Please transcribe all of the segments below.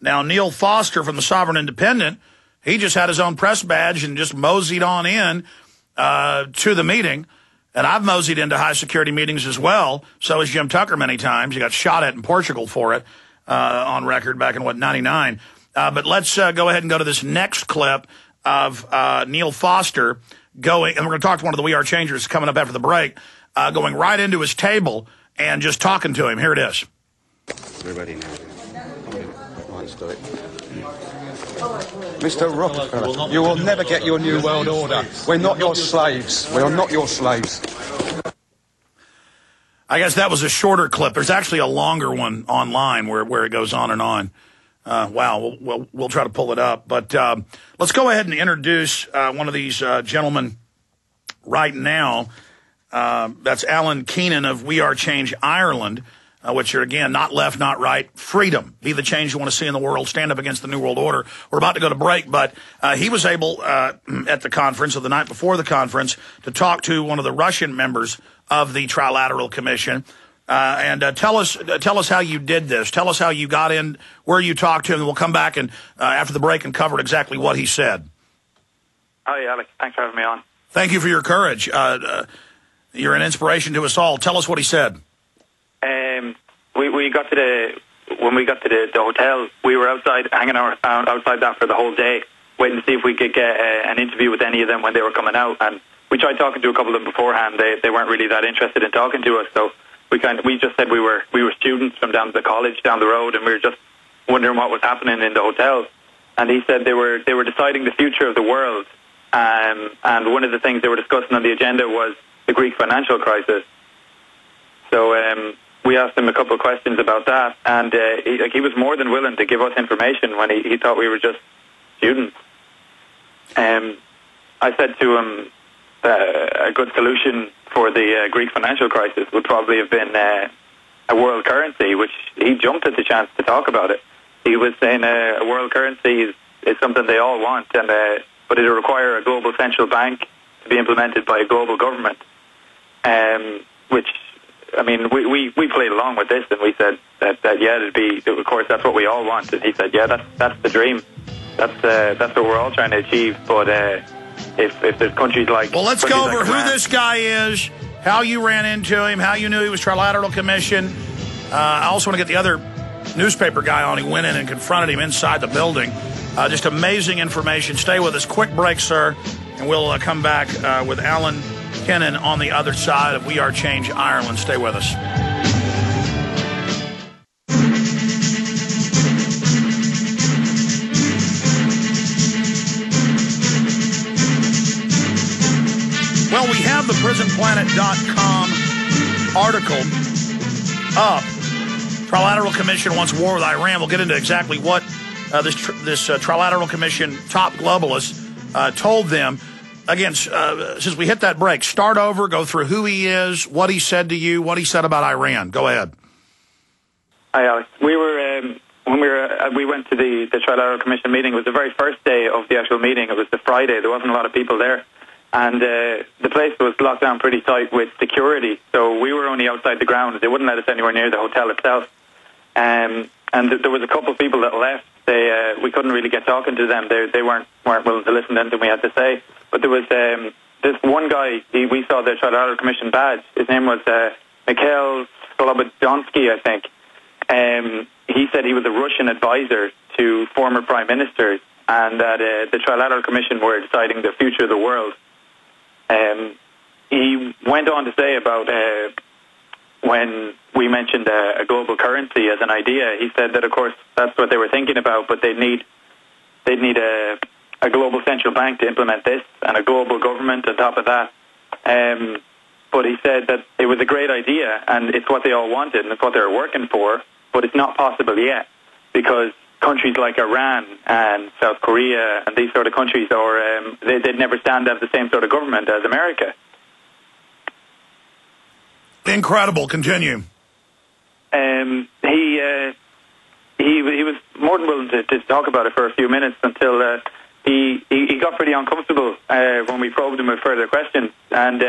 Now, Neil Foster from the Sovereign Independent, he just had his own press badge and just moseyed on in to the meeting. And I've moseyed into high-security meetings as well. So has Jim Tucker many times. He got shot at in Portugal for it on record back in, 99. But let's go ahead and go to this next clip of Neil Foster going, and we're going to talk to one of the We Are Changers coming up after the break, going right into his table and just talking to him. Here it is. We're ready now. Let's do it. Mr. Rockefeller, you will never get your New World Order. We're not your slaves. We are not your slaves. I guess that was a shorter clip. There's actually a longer one online where it goes on and on. Wow, we'll try to pull it up. But let's go ahead and introduce one of these gentlemen right now. That's Alan Keenan of We Are Change Ireland, which are, again, not left, not right, freedom. Be the change you want to see in the world. Stand up against the New World Order. We're about to go to break, but he was able, at the conference, or the night before the conference, to talk to one of the Russian members of the Trilateral Commission. And tell us how you did this. Tell us how you got in, where you talked to him, and we'll come back and after the break and cover exactly what he said. Hi, Alex. Thanks for having me on. Thank you for your courage. You're an inspiration to us all. Tell us what he said. When we got to the hotel, we were outside, hanging around outside that for the whole day, waiting to see if we could get an interview with any of them when they were coming out. And we tried talking to a couple of them beforehand. They weren't really that interested in talking to us, so we just said we were students from down to the college down the road, and we were just wondering what was happening in the hotel. And he said they were deciding the future of the world, and one of the things they were discussing on the agenda was the Greek financial crisis. So we asked him a couple of questions about that, and he was more than willing to give us information when he thought we were just students. I said to him a good solution for the Greek financial crisis would probably have been a world currency, which he jumped at the chance to talk about it. He was saying a world currency is something they all want, but it will require a global central bank to be implemented by a global government, which, I mean, we played along with this, and we said that yeah, it'd be, of course, that's what we all want. And he said, yeah, that's the dream. That's what we're all trying to achieve. But if there's countries like... Well, let's go over who this guy is, how you ran into him, how you knew he was Trilateral Commission. I also want to get the other newspaper guy on. He went in and confronted him inside the building. Just amazing information. Stay with us. Quick break, sir, and we'll come back with Alan Keenan on the other side of We Are Change Ireland. Stay with us. Well, we have the PrisonPlanet.com article up. Trilateral Commission wants war with Iran. We'll get into exactly what this Trilateral Commission top globalist told them. Again, since we hit that break, start over, go through who he is, what he said to you, what he said about Iran. Go ahead. Hi, Alex. We went to the Trilateral Commission meeting. It was the very first day of the actual meeting. It was the Friday. There wasn't a lot of people there. And the place was locked down pretty tight with security. So we were only outside the grounds. They wouldn't let us anywhere near the hotel itself. And there was a couple of people that left. We couldn't really get talking to them. They weren't willing to listen to anything we had to say. But there was this one guy, we saw the Trilateral Commission badge. His name was Mikhail Slobodonsky, I think. He said he was a Russian advisor to former prime ministers, and that the Trilateral Commission were deciding the future of the world. He went on to say about when we mentioned a global currency as an idea, he said that, of course, that's what they were thinking about, but they'd need a global central bank to implement this, and a global government on top of that. But he said that it was a great idea, and it's what they all wanted, and it's what they were working for, but it's not possible yet, because countries like Iran and South Korea and these sort of countries, they'd never stand to have the same sort of government as America. Incredible. Continue. He was more than willing to talk about it for a few minutes until he got pretty uncomfortable when we probed him with further questions, and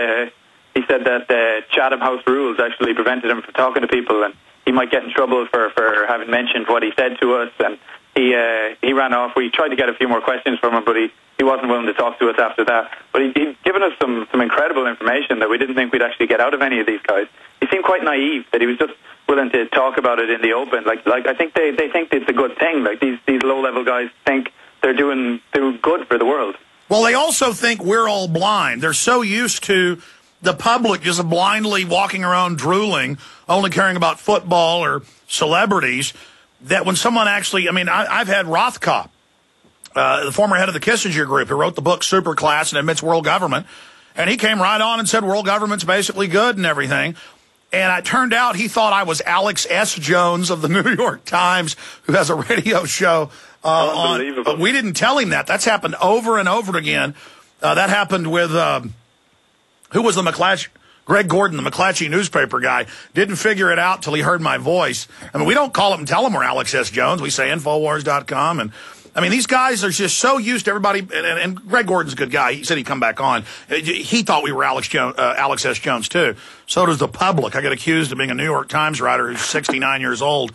he said that the Chatham House rules actually prevented him from talking to people, and he might get in trouble for having mentioned what he said to us. And he he ran off. We tried to get a few more questions from him, but he wasn't willing to talk to us after that. But he'd given us some incredible information that we didn't think we'd actually get out of any of these guys. He seemed quite naive, that he was just willing to talk about it in the open. Like I think they think it's a good thing. Like these low-level guys think they're doing good for the world. Well, they also think we're all blind. They're so used to the public just blindly walking around drooling, only caring about football or celebrities, that when someone actually, I mean, I've had Rothkopf, the former head of the Kissinger Group, who wrote the book Superclass and Admits World Government, and he came right on and said world government's basically good and everything. And it turned out he thought I was Alex S. Jones of the New York Times, who has a radio show Unbelievable. on. But we didn't tell him that. That's happened over and over again. That happened with, who was the McClatchy? Greg Gordon, the McClatchy newspaper guy, didn't figure it out till he heard my voice. I mean, we don't call him and tell him we're Alex S. Jones. We say Infowars.com. And, I mean, these guys are just so used to everybody. And Greg Gordon's a good guy. He said he'd come back on. He thought we were Alex S. Jones, too. So does the public. I get accused of being a New York Times writer who's 69 years old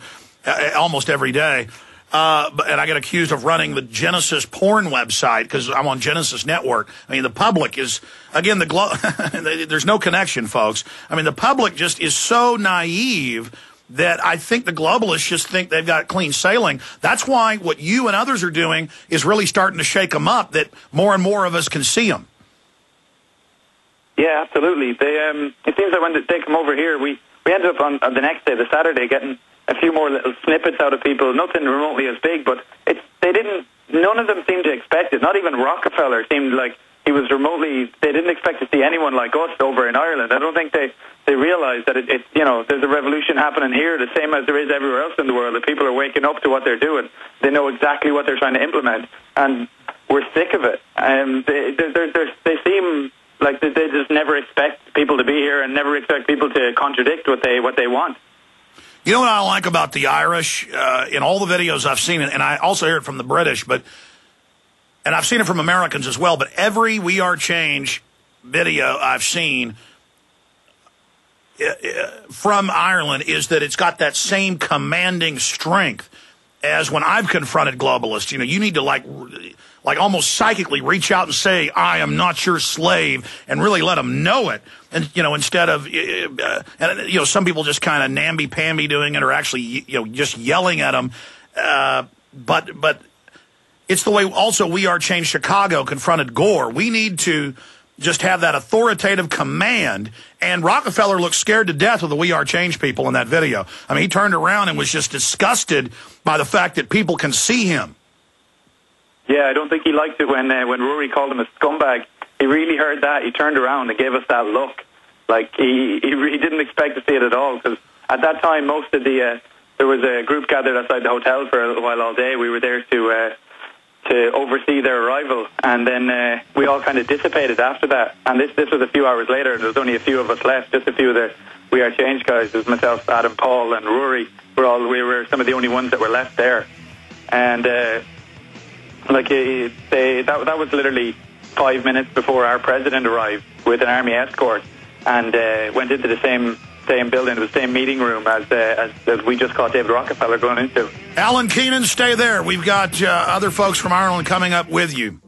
almost every day. And I get accused of running the Genesis porn website because I'm on Genesis Network. I mean, the public is, again, there's no connection, folks. I mean, the public just is so naive that I think the globalists just think they've got clean sailing. That's why what you and others are doing is really starting to shake them up, that more and more of us can see them. Yeah, absolutely. It seems that when they come over here, we ended up on the next day, the Saturday, getting a few more little snippets out of people, nothing remotely as big, but none of them seemed to expect it. Not even Rockefeller seemed like he was remotely, they didn't expect to see anyone like us over in Ireland. I don't think they realized that there's a revolution happening here, the same as there is everywhere else in the world, that people are waking up to what they're doing. They know exactly what they're trying to implement, and we're sick of it. They seem like they just never expect people to be here and never expect people to contradict what they want. You know what I like about the Irish in all the videos I've seen, and I also hear it from the British, and I've seen it from Americans as well, but every We Are Change video I've seen from Ireland is that it's got that same commanding strength as when I've confronted globalists. You know, you need to like almost psychically reach out and say, I am not your slave, and really let them know it. And, instead of, some people just kind of namby-pamby doing it, or actually, just yelling at them. But it's the way also We Are Change Chicago confronted Gore. We need to just have that authoritative command. And Rockefeller looked scared to death of the We Are Change people in that video. I mean, he turned around and was just disgusted by the fact that people can see him. Yeah, I don't think he liked it when Rory called him a scumbag. He really heard that. He turned around and gave us that look. Like, he didn't expect to see it at all, because at that time, most of there was a group gathered outside the hotel for a while all day. We were there to oversee their arrival, and then we all kind of dissipated after that. And this was a few hours later, and there was only a few of us left, just a few of the We Are Change guys. It was myself, Adam, Paul, and Rory. We were some of the only ones that were left there. And that was literally 5 minutes before our president arrived with an army escort, and went into the same building, the same meeting room as we just caught David Rockefeller going into. Alan Keenan, stay there. We've got other folks from Ireland coming up with you.